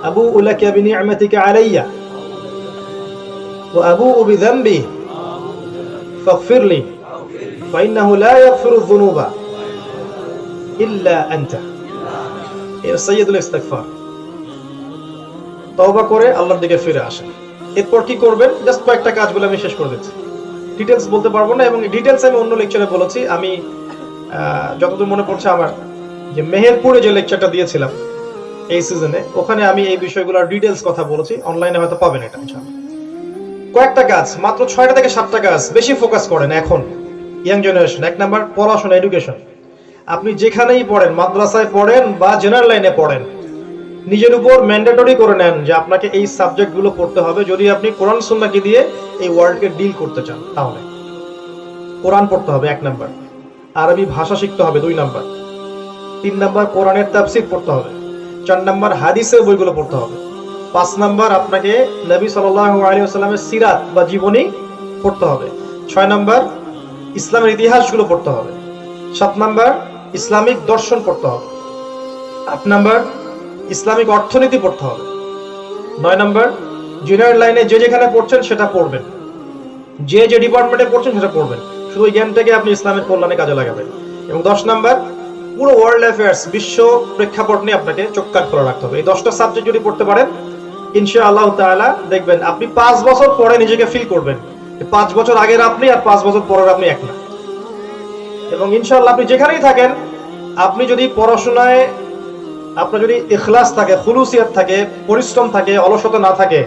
Speaker 1: أبوء لك بنعمتك علي وأبوء بذنبي فاغفر لي فإنه لا يغفر الذنوب إلا أنت سيد الاستغفار তওবা করে আল্লাহর দিকে ফিরে আসেন। এরপর কি করবেন জাস্ট কয়েকটা কাজ বলে আমি শেষ করে দিচ্ছি, ডিটেলস বলতে পারবো না, এবং ডিটেলস আমি অন্য লেকচারে বলেছি। আমি যতদূর মনে পড়ছে আমার যে মেহেরপুরে যে লেকচারটা দিয়েছিলাম এই সিজনে, ওখানে আমি এই বিষয়গুলোর ডিটেলস কথা বলেছি, অনলাইনে হয়তো পাবেন এটা ইনশাআল্লাহ। কয়েকটা কাজ, মাত্র 6টা থেকে 7টা কাজ বেশি ফোকাস করেন এখন ইয়াং জেনারেশন। 1 নাম্বার পড়াশোনা, এডুকেশন। আপনি যেখানেই পড়েন, মাদ্রাসায় পড়েন বা জেনারেল লাইনে পড়েন, নিজের উপর ম্যান্ডেটরি করে নেন যে আপনাকে এই সাবজেক্টগুলো পড়তে হবে যদি আপনি কোরআন সুন্নাহকে দিয়ে এই ওয়ার্ল্ডকে ডিল করতে চান। তাহলে কোরআন পড়তে হবে 1 নাম্বার, আরবি ভাষা শিখতে হবে 2 নাম্বার, 3 নাম্বার কোরআনের তাফসীর পড়তে হবে, 4 নাম্বার হাদিসের বইগুলো পড়তে হবে, 5 নাম্বার আপনাকে নবী সাল্লাল্লাহু আলাইহি ওয়াসাল্লামের সিরাত বা জীবনী পড়তে হবে, 6 নাম্বার ইসলামের ইতিহাসগুলো পড়তে হবে, 7 নাম্বার ইসলামিক দর্শন পড়তে হবে, 8 নাম্বার ইসলামিক অর্থনীতি পড়তে হবে, 9 নাম্বার জুনিয়র লাইনে যে যেখানে পড়ছেন সেটা পড়বেন, যে যে ডিপার্টমেন্টে পড়ছেন সেটা পড়বেন, শুধু এই জ্ঞানটাকে আপনি ইসলামের কল্যাণে কাজে লাগাবেন। এবং 10 নাম্বার পুরো ওয়ার্ল্ড অ্যাফেয়ার্স, বিশ্ব প্রেক্ষাপট নিয়ে আপনাকে চোখ কান খোলা রাখতে হবে। এই 10টা সাবজেক্ট যদি পড়তে পারেন ইনশাআল্লাহ তাআলা দেখবেন আপনি 5 বছর পরে নিজেকে ফিল করবেন 5 বছর আগের আপনি আর 5 বছর পরের আপনি এক না। এবং ইনশাআল্লাহ আপনি যেখানেই থাকেন, আপনি যদি পড়াশোনায় আপনার যদি ইখলাস থাকে, খুলুসিয়াত থাকে, পরিশ্রম থাকে, অলসতা না থাকে,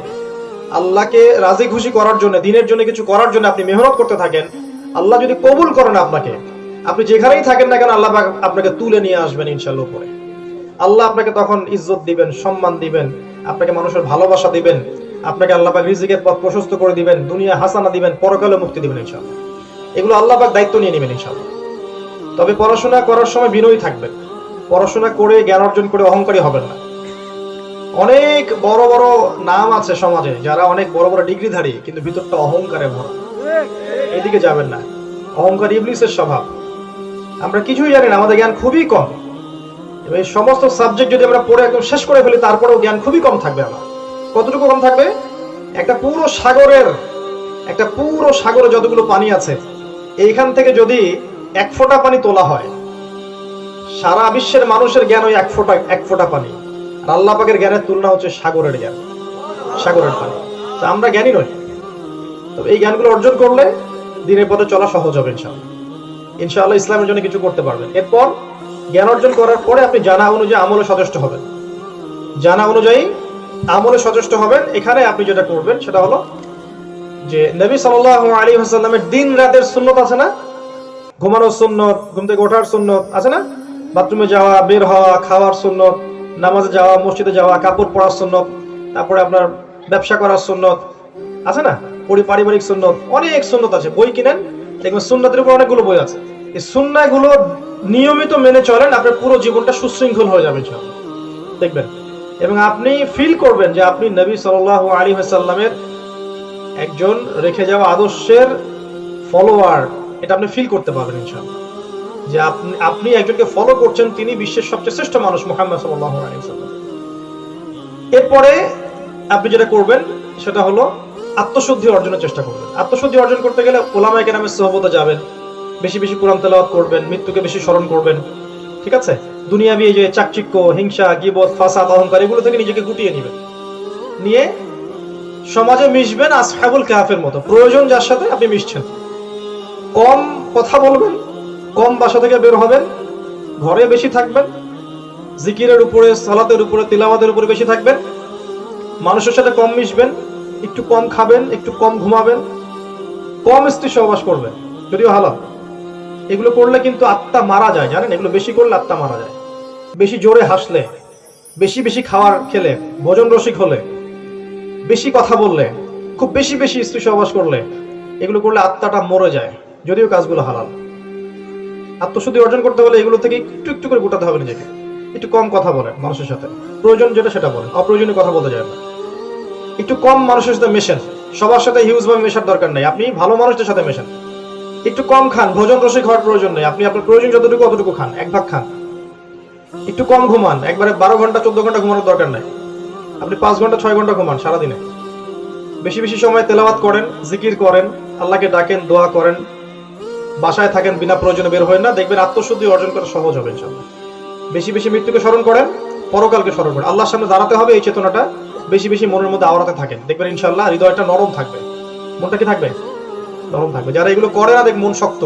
Speaker 1: আল্লাহকে রাজি খুশি করার জন্য, দিনের জন্য কিছু করার জন্য আপনি মেহনত করতে থাকেন, আল্লাহ যদি কবুল করেন আপনাকে, আপনি যেখানেই থাকেন না কেন আল্লাহ আপনাকে তুলে নিয়ে আসবেন ইনশাআল্লাহ উপরে। আল্লাহ আপনাকে তখন ইজ্জত দিবেন, সম্মান দিবেন, আপনাকে মানুষের ভালোবাসা দিবেন, আপনাকে আল্লাহ পাক রিজিকের পথ প্রশস্ত করে দিবেন, দুনিয়া হাসানা দিবেন, পরকালে মুক্তি দিবেন ইনশাআল্লাহ। এগুলো আল্লাহ পাক দায়িত্ব নিয়ে নেবেন ইনশাআল্লাহ। তবে পড়াশোনা করার সময় বিনয়ী থাকবেন, পড়াশোনা করে জ্ঞান অর্জন করে অহংকারী হবেন না। অনেক বড় বড় নাম আছে সমাজে যারা অনেক বড় বড় ডিগ্রিধারী, কিন্তু ভিতরটা অহংকারে ভরা, এদিকে যাবেন না। অহংকার ইবলিসের স্বভাব। আমরা কিছুই জানি না, আমাদের জ্ঞান খুবই কম। এই সমস্ত সাবজেক্ট যদি আমরা পড়ে একদম শেষ করে ফেলি তারপরেও জ্ঞান খুবই কম থাকবে। আমার কতটুকু কম থাকবে? একটা পুরো সাগরে যতগুলো পানি আছে, এইখান থেকে যদি 1 ফোঁটা পানি তোলা হয়, সারা বিশ্বের মানুষের জ্ঞান ওই 1 ফোঁটা পানি। আর আল্লাহ পাকের জ্ঞানের তুলনা হচ্ছে সাগরের জ্ঞান, সাগরের পানি। তো আমরা জ্ঞানী নই। তবে এই জ্ঞানগুলো অর্জন করলে দিনের পথে চলা সহজ হবে ইনশাআল্লাহ। ইনশাআল্লাহ ইসলামের জন্য কিছু করতে পারবেন। এরপর জ্ঞান অর্জন করার পরে আপনি জানা অনুযায়ী আমলে সচেষ্ট হবেন, জানা অনুযায়ী আমলে সচেষ্ট হবেন। এখানে আপনি যেটা করবেন সেটা হলো যে নবী সাল্লাল্লাহু আলাইহি ওয়াসাল্লামের দিন রাতের সুন্নত আছে না? ঘুমানোর সুন্নত, ঘুম থেকে ওঠার সুন্নত আছে না? বাথরুমে যাওয়া, বের হওয়া, খাওয়ার সুন্নত, নামাজে যাওয়া, মসজিদে যাওয়া, কাপড় পরার সুন্নত, তারপরে আপনার ব্যবসা করার সুন্নত আছে না? পারিবারিক সুন্নত, অনেক সুন্নত আছে। বই কিনেন, দেখবেন সুন্নতের উপর অনেকগুলো বই আছে। এই সুন্নাহগুলো নিয়মিত মেনে চলেন, আপনার পুরো জীবনটা সুশৃঙ্খল হয়ে যাবে ইনশাআল্লাহ, দেখবেন। এবং আপনি ফিল করবেন যে আপনি নবী সাল্লাল্লাহু আলাইহি ওয়াসাল্লামের একজন রেখে যাওয়া আদর্শের ফলোয়ার, এটা আপনি ফিল করতে পারবেন ইনশাআল্লাহ, যে আপনি একজনকে ফলো করছেন, তিনি বিশ্বের সবচেয়ে শ্রেষ্ঠ মানুষ মুহাম্মদ সাল্লাল্লাহু আলাইহি ওয়াসাল্লাম। এরপরে আপনি যেটা করবেন সেটা হলো আত্মশুদ্ধি অর্জনের চেষ্টা করবেন। আত্মশুদ্ধি অর্জন করতে গেলে উলামায়ে কেরামের সোহবতে যাবেন, বেশি বেশি কোরআন তেলাওয়াত করবেন, মৃত্যুকে বেশি স্মরণ করবেন, ঠিক আছে? দুনিয়াবি এই যে চাকচিক্য, হিংসা, গীবত, ফাসাদ, অহংকার, এগুলো থেকে নিজেকে গুটিয়ে নেবেন, নিয়ে সমাজে মিশবেন আসহাবুল কাহফের মতো। প্রয়োজন যার সাথে আপনি মিশছেন, কম কথা বলবেন, কম বাসা থেকে বের হবেন, ঘরে বেশি থাকবেন, জিকিরের উপরে, সালাতের উপরে, তিলাওয়াতের উপরে বেশি থাকবেন, মানুষের সাথে কম মিশবেন, একটু কম খাবেন, একটু কম ঘুমাবেন, কম স্ত্রী সহবাস করবেন, যদিও হালাল। এগুলো করলে কিন্তু আত্মা মারা যায়, জানেন? এগুলো বেশি করলে আত্মা মারা যায়। বেশি জোরে হাসলে, বেশি বেশি খাবার খেলে, ভোজন রসিক হলে, বেশি কথা বললে, খুব বেশি বেশি স্ত্রী সহবাস করলে, এগুলো করলে আত্মাটা মরে যায়, যদিও কাজগুলো হালাল। আত্মশুদ্ধি অর্জন করতে হলে এগুলো থেকে একটু একটু করে গোটাতে হবে নিজেকে। একটু কম কথা বলেন মানুষের সাথে, প্রয়োজন যেটা সেটা বলেন, অপ্রয়োজনীয় কথা বলতে যায় না। একটু কম মানুষের সাথে মেশেন, সবার সাথে হিউজ ভাবে মেশার দরকার নেই, আপনি ভালো মানুষদের সাথে মেশেন। একটু কম খান, ভোজন রসিক হওয়ার প্রয়োজন নেই, আপনি আপনার প্রয়োজন যতটুকু অতটুকু খান, এক ভাগ খান। একটু কম ঘুমান, একবারে 12 ঘন্টা 14 ঘন্টা ঘুমানোর দরকার নাই, আপনি 5 ঘন্টা 6 ঘন্টা ঘুমান সারাদিনে। বেশি বেশি সময় তেলাওয়াত করেন, জিকির করেন, আল্লাহকে ডাকেন, দোয়া করেন, বাসায় থাকেন, বিনা প্রয়োজনে বের হবেন না, দেখবেন আত্মশুদ্ধি অর্জন করা সহজ হবে ইনশাআল্লাহ। বেশি বেশি মৃত্যুকে স্মরণ করেন, পরকালকে স্মরণ করেন, আল্লাহর সামনে দাঁড়াতে হবে, এই চেতনাটা বেশি বেশি মনের মধ্যে আওড়াতে থাকেন, দেখবেন ইনশাআল্লাহ হৃদয়টা নরম থাকবে। মনটা কি থাকবে? নরম থাকবে। যারা এগুলো করে না, দেখ মন শক্ত।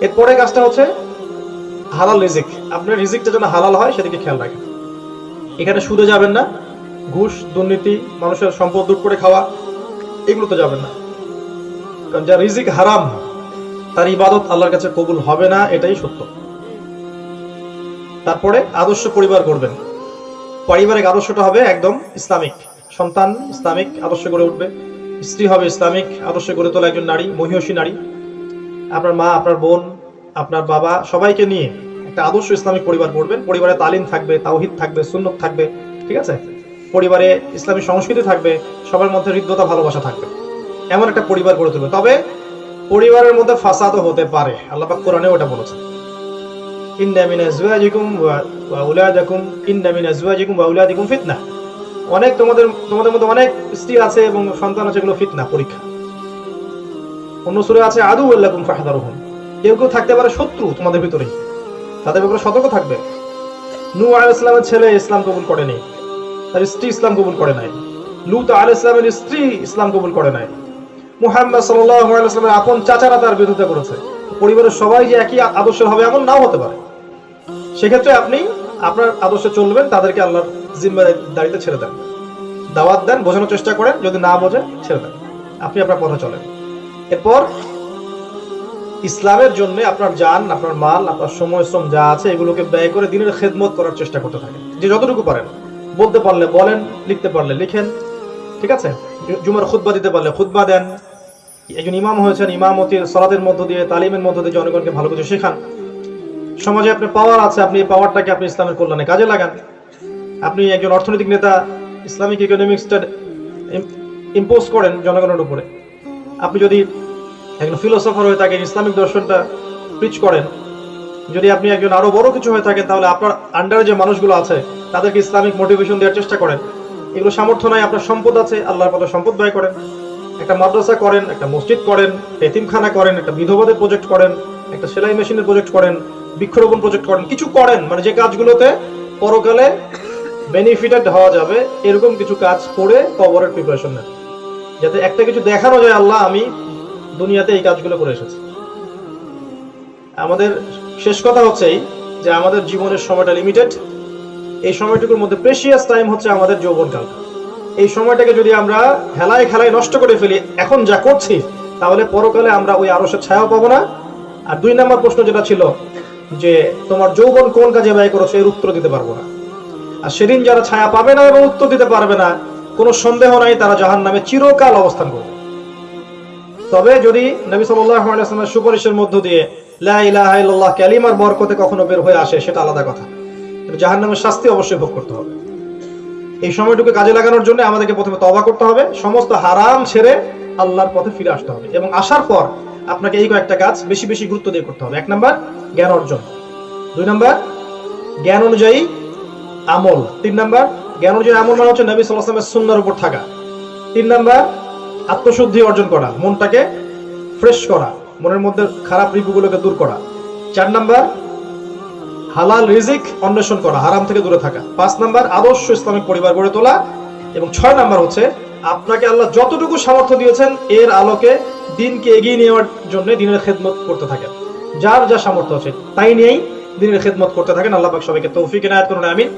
Speaker 1: এরপরে কাজটা হচ্ছে হালাল রিজিক। আপনার রিজিকটা যেন হালাল হয় সেদিকে খেয়াল রাখেন। এখানে সুদে যাবেন না, ঘুষ, দুর্নীতি, মানুষের সম্পদ লুট করে খাওয়া, এগুলো তো যাবেন না। কারণ যার রিজিক হারাম, তার ইবাদত আল্লাহর কাছে কবুল হবে না, এটাই সত্য। তারপরে আদর্শ পরিবার করবেন। পারিবারিক আদর্শটা হবে একদম ইসলামিক। সন্তান ইসলামিক আদর্শ গড়ে উঠবে, স্ত্রী হবে ইসলামিক আদর্শ গড়ে তোলা একজন নারী, মহিষী নারী। আপনার মা, আপনার বোন, আপনার বাবা, সবাইকে নিয়ে একটা আদর্শ ইসলামিক পরিবার করবেন। পরিবারে তালিম থাকবে, তাওহীদ থাকবে, সুন্নত থাকবে, ঠিক আছে? পরিবারে ইসলামী সংস্কৃতি থাকবে, সবার মধ্যে হৃদ্যতা, ভালোবাসা থাকবে, এমন একটা পরিবার গড়ে তুলবে। তবে পরিবারের মধ্যে ফাসাদও হতে পারে, আল্লাহ পাক কোরআনে ওটা বলেছেন, ইন্না মিন আজওয়াজিকুম ওয়া আওলাদাকুম, ইন্না মিন আজওয়াজিকুম ওয়া আওলাদিকুম ফিতনা। অনেক তোমাদের মধ্যে অনেক স্ত্রী আছে এবং সন্তান আছে, এগুলো ফিতনা, পরীক্ষা। অন্য সূরা আছে আদুউল লাকুম ফাহদারুহুম, কেউ কেউ থাকতে পারে শত্রু তোমাদের ভিতরে, তাদের ব্যাপারে সতর্ক থাকবে। নূহ আলাইহিস সালামের ছেলে ইসলাম কবুল করেনি, তার স্ত্রী ইসলাম কবুল করে নাই। লূত আলাইহিস সালামের স্ত্রী ইসলাম কবুল করে নাই। মুহাম্মদ সাল্লাল্লাহু আলাইহি ওয়াসাল্লামের আপন চাচারা তার বিরোধিতা করেছে। পরিবারের সবাই যে একই আদর্শের হবে এমন নাও হতে পারে। সেক্ষেত্রে আপনি আপনার আদর্শে চলবেন, তাদেরকে আল্লাহর জিম্মাদারিতে ছেড়ে দেন, দাওয়াত দেন, বোঝানোর চেষ্টা করেন, যদি না বোঝে ছেড়ে দেন, আপনি আপনার পথে চলেন। এরপর ইসলামের জন্য আপনার জান, আপনার মাল, আপনার সময় শ্রম যা আছে এগুলোকে ব্যয় করে দিনের খেদমত করার চেষ্টা করতে থাকেন, যে যতটুকু পারেন। বলতে পারলে বলেন, লিখতে পারলে লিখেন, ঠিক আছে? জুমার খুতবা দিতে পারলে খুতবা দেন। একজন ইমাম হয়েছেন, ইমামতির সালাতের মধ্য দিয়ে, তালিমের মধ্য দিয়ে জনগণকে ভালো কিছু শেখান। সমাজে আপনার পাওয়ার আছে, আপনি এই পাওয়ারটাকে আপনি ইসলামের কল্যাণে কাজে লাগান। আপনি একজন অর্থনৈতিক নেতা, ইসলামিক ইকোনমিক্সটা ইম্পোজ করেন জনগণের উপরে। আপনি যদি একজন ফিলোসফার হয়ে থাকেন, ইসলামিক দর্শনটা প্রিচ করেন। যদি আপনি একজন আরো বড় কিছু হয়ে থাকেন, তাহলে আপনার আন্ডারে যে মানুষগুলো আছে তাদেরকে ইসলামিক মোটিভেশন দেওয়ার চেষ্টা করেন। এগুলো সামর্থ্য নাই, আপনার সম্পদ আছে, আল্লাহর পথে সম্পদ ব্যয় করেন। একটা মাদ্রাসা করেন, একটা মসজিদ করেন, এতিমখানা করেন, একটা বিধবাদের প্রজেক্ট করেন, একটা সেলাই মেশিনের প্রজেক্ট করেন, বৃক্ষরোপণ প্রজেক্ট করেন, কিছু করেন, মানে যে কাজগুলোতে পরকালে বেনিফিটেড হওয়া যাবে, এরকম কিছু কাজ করে কবরের প্রিপারেশন নেন, যাতে একটা কিছু দেখানো যায়, আল্লাহ আমি দুনিয়াতে এই কাজগুলো করে এসেছি। আমাদের শেষ কথা হচ্ছে যে আমাদের জীবনের সময়টা লিমিটেড। এই সময়টুকুর মধ্যে প্রেশিয়াস টাইম হচ্ছে আমাদের যৌবনকাল। এই সময়টাকে যদি আমরা হেলায় খেলায় নষ্ট করে ফেলি এখন যা করছি, তাহলে পরকালে আমরা ওই আরশের ছায়াও পাবো না। আর 2 নম্বর প্রশ্ন যেটা ছিল যে তোমার যৌবন কোন কাজে ব্যয় করেছো, এর উত্তর দিতে পারবো না। আর সেদিন যারা ছায়া পাবে না এবং উত্তর দিতে পারবে না, কোনো সন্দেহ নাই তারা জাহান্নামে চিরকাল অবস্থান করবে। তবে যদি নবী সাল্লাল্লাহু আলাইহি ওয়াসাল্লামের সুপারিশের মধ্য দিয়ে লা ইলাহা ইল্লাল্লাহ কালিমার বরকতে কখনো বের হয়ে আসে, সেটা আলাদা কথা, কিন্তু জাহান্নামের শাস্তি অবশ্যই ভোগ করতে হবে। এই সময়টুকু কাজে লাগানোর জন্য আমাদেরকে প্রথমে তওবা করতে হবে, সমস্ত হারাম ছেড়ে আল্লাহর পথে ফিরে আসতে হবে, এবং আসার পর আপনাকে এই কয়েকটা কাজ বেশি বেশি গুরুত্ব দিয়ে করতে হবে। 1 নাম্বার জ্ঞান অর্জন, 2 নাম্বার জ্ঞান অনুযায়ী আমল, 3 নাম্বার জ্ঞান অনুযায়ী আমল মানে হচ্ছে নবী সাল্লাল্লাহু আলাইহি ওয়াসাল্লামের সুন্নাহর উপর থাকা, 3 নাম্বার আত্মশুদ্ধি অর্জন করা, মনটাকে ফ্রেশ করা, মনের মধ্যে খারাপ রিপুগুলোকে দূর করা, 4 নাম্বার হালাল রিজিক অন্বেষণ করা, হারাম থেকে দূরে থাকা, 5 নাম্বার আদর্শ ইসলামিক পরিবার গড়ে তোলা, এবং 6 নাম্বার হচ্ছে আপনাকে আল্লাহ যতটুকু সামর্থ্য দিয়েছেন এর আলোকে দিনকে এগিয়ে নেওয়ার জন্য দিনের খেদমত করতে থাকেন। যার যা সামর্থ্য আছে তাই নিয়েই দিনের খেদমত করতে থাকেন। আল্লাহ পাক সবাইকে তৌফিক ইনায়াত করুন, আমিন।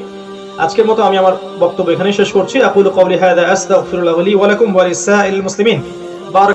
Speaker 1: আজকের মতো আমি আমার বক্তব্য এখানেই শেষ করছি। আকুলু কওলি হাযা আস্তাগফিরুল্লাহ লি ওয়া লাকুম ওয়া লিসাইরিল মুসলিমিন।